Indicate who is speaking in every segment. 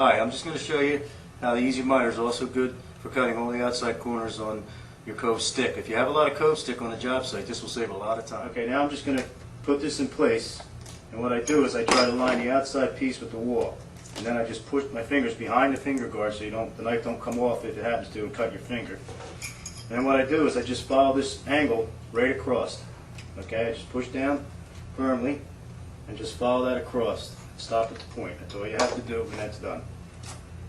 Speaker 1: Hi, I'm just going to show you how the Easy Miter is also good for cutting all the outside corners on your cove stick. If you have a lot of cove stick on the job site, this will save a lot of time. Okay, now I'm just going to put this in place, and what I do is I try to line the outside piece with the wall, and then I just push my fingers behind the finger guard so the knife don't come off if it happens to and cut your finger. And then what I do is I just follow this angle right across. Okay, I just push down firmly and just follow that across. Stop at the point. That's all you have to do, and that's done.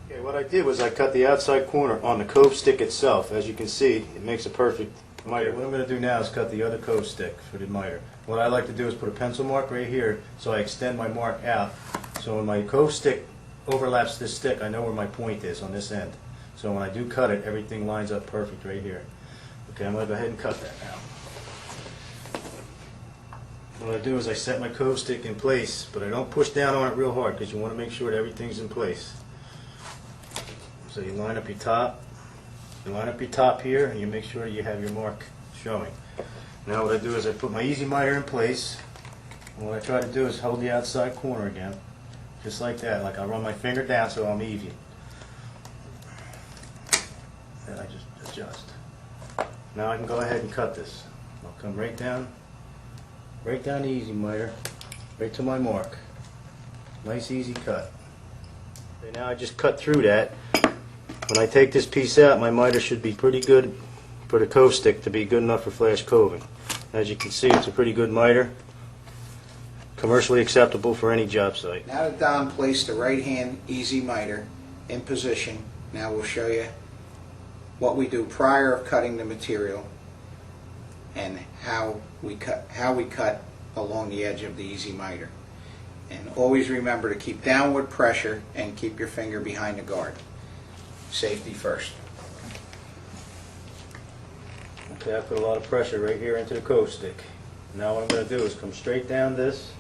Speaker 1: Okay, what I did was I cut the outside corner on the cove stick itself. As you can see, it makes a perfect miter. What I'm going to do now is cut the other cove stick for the miter. What I like to do is put a pencil mark right here so I extend my mark out. So when my cove stick overlaps this stick, I know where my point is on this end. So when I do cut it, everything lines up perfect right here. Okay, I'm going to go ahead and cut that now. What I do is I set my cove stick in place, but I don't push down on it real hard because you want to make sure that everything's in place. So you line up your top, here, and you make sure you have your mark showing. Now what I do is I put my Easy Miter in place, and what I try to do is hold the outside corner again, just like that. Like I run my finger down so I'm even. Then I just adjust. Now I can go ahead and cut this. I'll come right down the Easy Miter, right to my mark. Nice easy cut. Okay, now I just cut through that. When I take this piece out, my miter should be pretty good for the cove stick to be good enough for flash coving. As you can see, it's a pretty good miter. Commercially acceptable for any job site.
Speaker 2: Now that Don placed the right hand Easy Miter in position, now we'll show you what we do prior of cutting the material and how we cut along the edge of the Easy Miter. And always remember to keep downward pressure and keep your finger behind the guard. Safety first.
Speaker 1: Okay, I put a lot of pressure right here into the cove stick. Now what I'm going to do is come straight down this,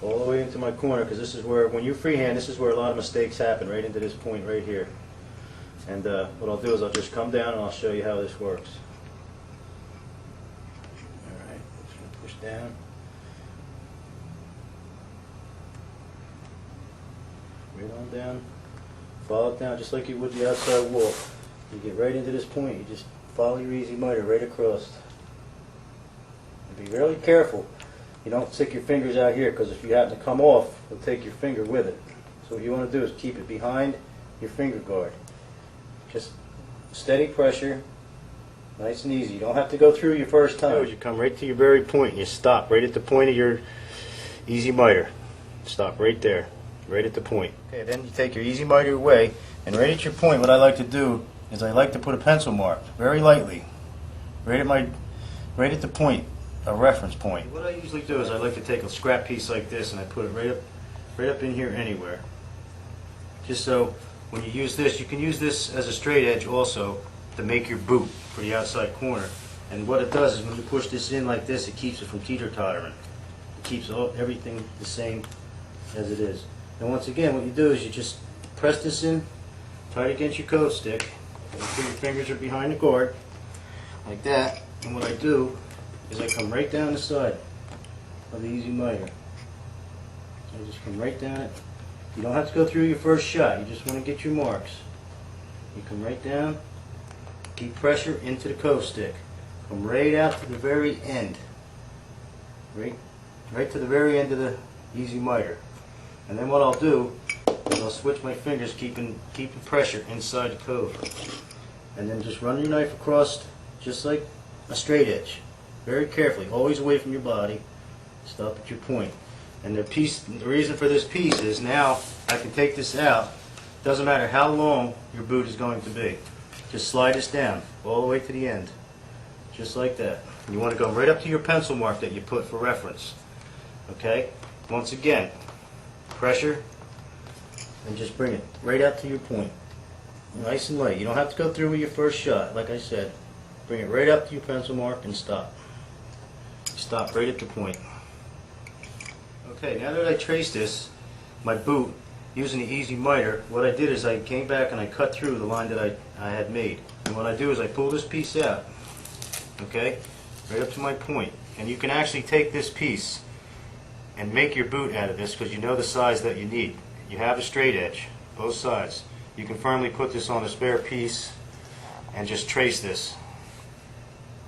Speaker 1: all the way into my corner, because this is where, when you freehand, this is where a lot of mistakes happen, right into this point right here. And what I'll do is I'll just come down and I'll show you how this works. Alright, just going to push down. Right on down. Follow it down just like you would the outside wall. You get right into this point, you just follow your Easy Miter right across. And be really careful. You don't stick your fingers out here, because if you happen to come off, it'll take your finger with it. So what you want to do is keep it behind your finger guard. Just steady pressure, nice and easy. You don't have to go through your first time. You come right to your very point and you stop right at the point of your Easy Miter. Stop right there. Right at the point. Okay, then you take your Easy Miter away, and right at your point, what I like to do is I like to put a pencil mark, very lightly, right at the point, a reference point. What I usually do is I like to take a scrap piece like this and I put it right up in here anywhere. Just so when you use this, you can use this as a straight edge also to make your boot for the outside corner. And what it does is when you push this in like this, it keeps it from teeter-tottering. It keeps everything the same as it is. And once again, what you do is you just press this in tight against your cove stick. Make sure your fingers are behind the guard, like that. And what I do is I come right down the side of the Easy Miter. So I just come right down it. You don't have to go through your first shot. You just want to get your marks. You come right down, keep pressure into the cove stick. Come right out to the very end. Right to the very end of the Easy Miter. And then what I'll do is I'll switch my fingers, keeping pressure inside the cove. And then just run your knife across just like a straight edge. Very carefully, always away from your body. Stop at your point. And the reason for this piece is now I can take this out. Doesn't matter how long your boot is going to be. Just slide this down all the way to the end. Just like that. And you want to go right up to your pencil mark that you put for reference. Okay? Once again, pressure, and just bring it right out to your point. Nice and light. You don't have to go through with your first shot, like I said. Bring it right up to your pencil mark and stop. Stop right at the point. Okay, now that I traced this, my boot, using the Easy Miter, what I did is I came back and I cut through the line that I had made. And what I do is I pull this piece out, okay, right up to my point. And you can actually take this piece and make your boot out of this because you know the size that you need. You have a straight edge, both sides. You can firmly put this on a spare piece and just trace this.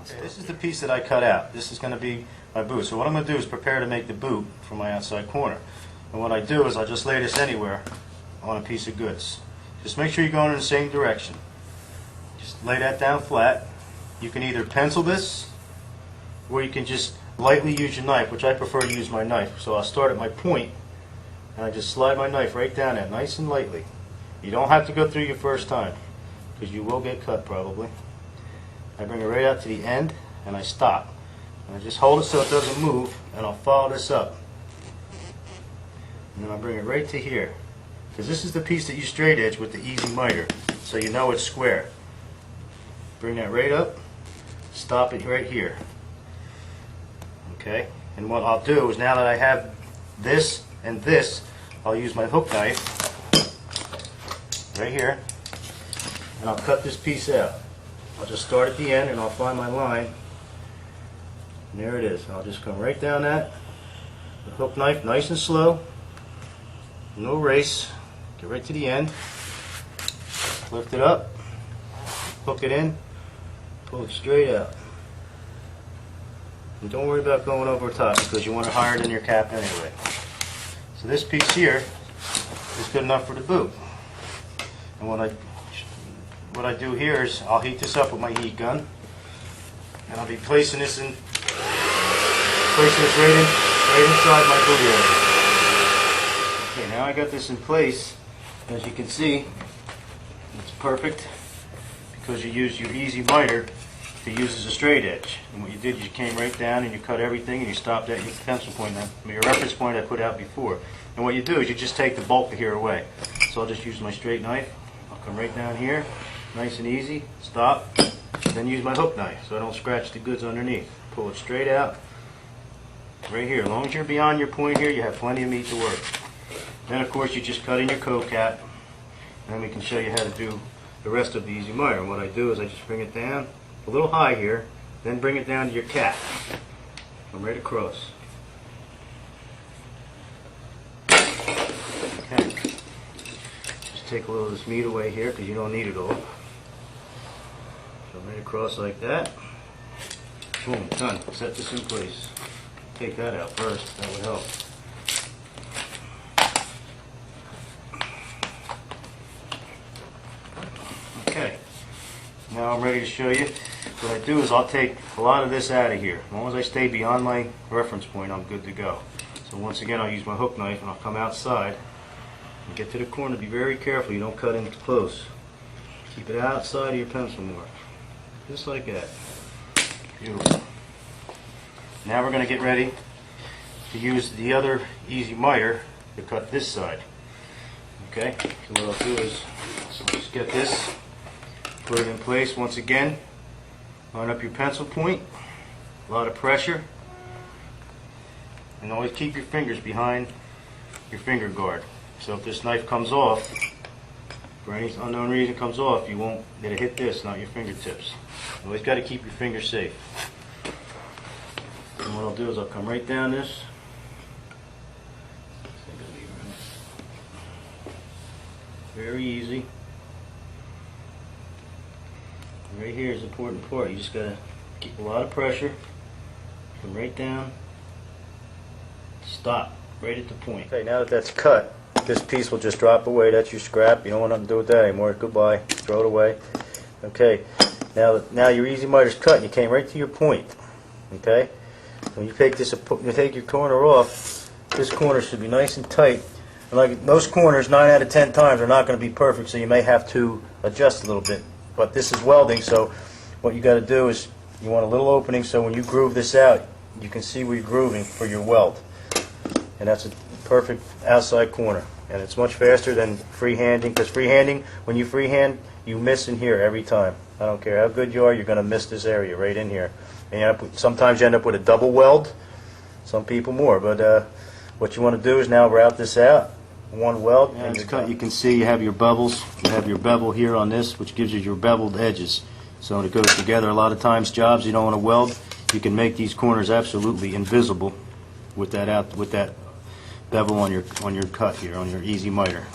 Speaker 1: Okay, this is the piece that I cut out. This is going to be my boot. So what I'm going to do is prepare to make the boot for my outside corner. And what I do is I'll just lay this anywhere on a piece of goods. Just make sure you're going in the same direction. Just lay that down flat. You can either pencil this, or you can just lightly use your knife, which I prefer to use my knife. So I'll start at my point, and I just slide my knife right down there, nice and lightly. You don't have to go through your first time, because you will get cut probably. I bring it right out to the end, and I stop. And I just hold it so it doesn't move, and I'll follow this up. And then I'll bring it right to here. Because this is the piece that you straight edge with the easy miter, so you know it's square. Bring that right up, stop it right here. Okay? And what I'll do is, now that I have this and this, I'll use my hook knife right here, and I'll cut this piece out. I'll just start at the end, and I'll find my line, and there it is. I'll just come right down that, the hook knife, nice and slow, no race, get right to the end, lift it up, hook it in, pull it straight out. And don't worry about going over top, because you want it higher than your cap anyway. So this piece here is good enough for the boot. And what I do here is I'll heat this up with my heat gun, and I'll be placing this right inside my boot area. Okay, now I got this in place. As you can see, it's perfect because you use your easy miter to use as a straight edge. And what you did is you came right down and you cut everything, and you stopped at your pencil point, your reference point I put out before. And what you do is you just take the bulk here away. So I'll just use my straight knife. I'll come right down here, nice and easy, stop, then use my hook knife so I don't scratch the goods underneath. Pull it straight out, right here. As long as you're beyond your point here, you have plenty of meat to work. Then of course you just cut in your co-cap, and then we can show you how to do the rest of the easy miter. And what I do is I just bring it down a little high here, then bring it down to your cap. Come right across. Okay. Just take a little of this meat away here because you don't need it all. Come right across like that. Boom, done. Set this in place. Take that out first, that would help. Okay, now I'm ready to show you. What I do is I'll take a lot of this out of here. As long as I stay beyond my reference point, I'm good to go. So once again, I'll use my hook knife and I'll come outside and get to the corner. Be very careful, you don't cut in close. Keep it outside of your pencil mark. Just like that. Beautiful. Now we're going to get ready to use the other easy miter to cut this side. Okay, so what I'll do is just get this, put it in place once again, line up your pencil point, a lot of pressure, and always keep your fingers behind your finger guard. So if this knife comes off, for any unknown reason comes off, you won't get it hit this, not your fingertips. You always got to keep your fingers safe. And what I'll do is I'll come right down this. Very easy. Right here is the important part. You just got to keep a lot of pressure. Come right down. Stop. Right at the point. Okay, now that that's cut, this piece will just drop away. That's your scrap. You don't want nothing to do with that anymore. Goodbye. Throw it away. Okay. Now your easy miter's cut and you came right to your point. Okay? When you take your corner off, this corner should be nice and tight. And like most corners, 9 out of 10 times are not going to be perfect, so you may have to adjust a little bit. But this is welding, so what you got to do is you want a little opening so when you groove this out, you can see where you're grooving for your weld. And that's a perfect outside corner. And it's much faster than freehanding, because freehanding, when you freehand, you miss in here every time. I don't care how good you are, you're going to miss this area right in here. And sometimes you end up with a double weld, some people more. But what you want to do is now route this out, one weld. And it's cut. You can see you have your bevels. You have your bevel here on this, which gives you your beveled edges. So when it goes together, a lot of times jobs you don't want to weld, you can make these corners absolutely invisible with that bevel on your cut here, on your easy miter.